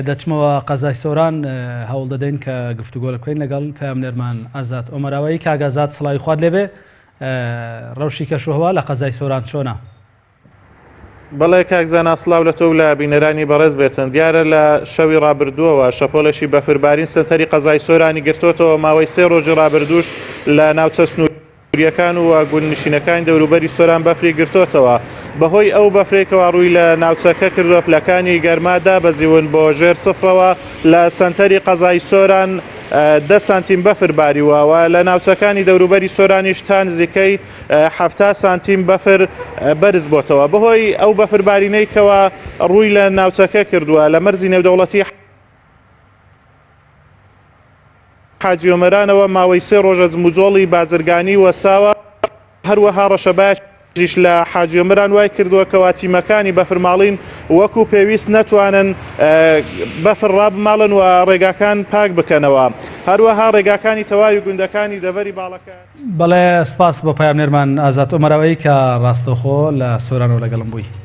دەچمەوە قەزای سۆران هەوڵ دەدەین کە گفتوگۆ بکەین لەگەڵ پامنێرمان ئازات ئۆمەراوەی کاگازات سڵاوی خوارد لێبێ ڕەوشی کەشوهەوا لە قەزای سۆران چۆنە؟ بەڵێ کاکزانا سڵاو لە تۆ و لە بینەرانی بەڕێز بێتن دیارە لە شەوی ڕابردووەوە شەپۆلەشی بەفربارین سنتەری قەزای سۆرانی گرتوتەوە ماوەی 3 ڕۆژی ڕابردووش لە ناوچە سنووریەکان و گوندنشینەکانی دەوروبەری سۆران بەفری گرتوتەوە بەهۆی ئەو بەفرێکەوە ڕووی لە ناوچەکە کردووە پلەکانی گەرمادا بەزیون بۆ ژێر سفرەوە لە سنتەری قەزای سۆران 10 سانتیم بەفر باریوەوە لە ناوچەکانی دەوروبەری سۆرانیش تا نزیکەی 7 سانتیم بەفر بەرز بۆتەوە بەهۆی ئەو بەفربارینەیەکەوە ڕووی لە ناوچەکە کردووە لە مەرزی نێودەوڵەتی حاجی ئۆمەرانەوە ماوەی 3 ڕۆژە جموجۆڵی بازرگانی وەستاوە هەروەها ڕەشەبایەکیش لە حاجی ئۆمەران وای کردووە کەوا تیمەکانی بەفرماڵین وەکو پێویست نەتوانن بەفر ڕابماڵن و ڕێگاکان پاک بکەنەوە هەروەها ڕێگاکانی تەواوی گوندەکانی دەڤەری باڵەکە. بەڵێ سپاس بۆ پامنێرمان ئازات ئۆمەراوەی کە ڕاستەوخۆ لە سۆرانەوە لەگەڵم بووی.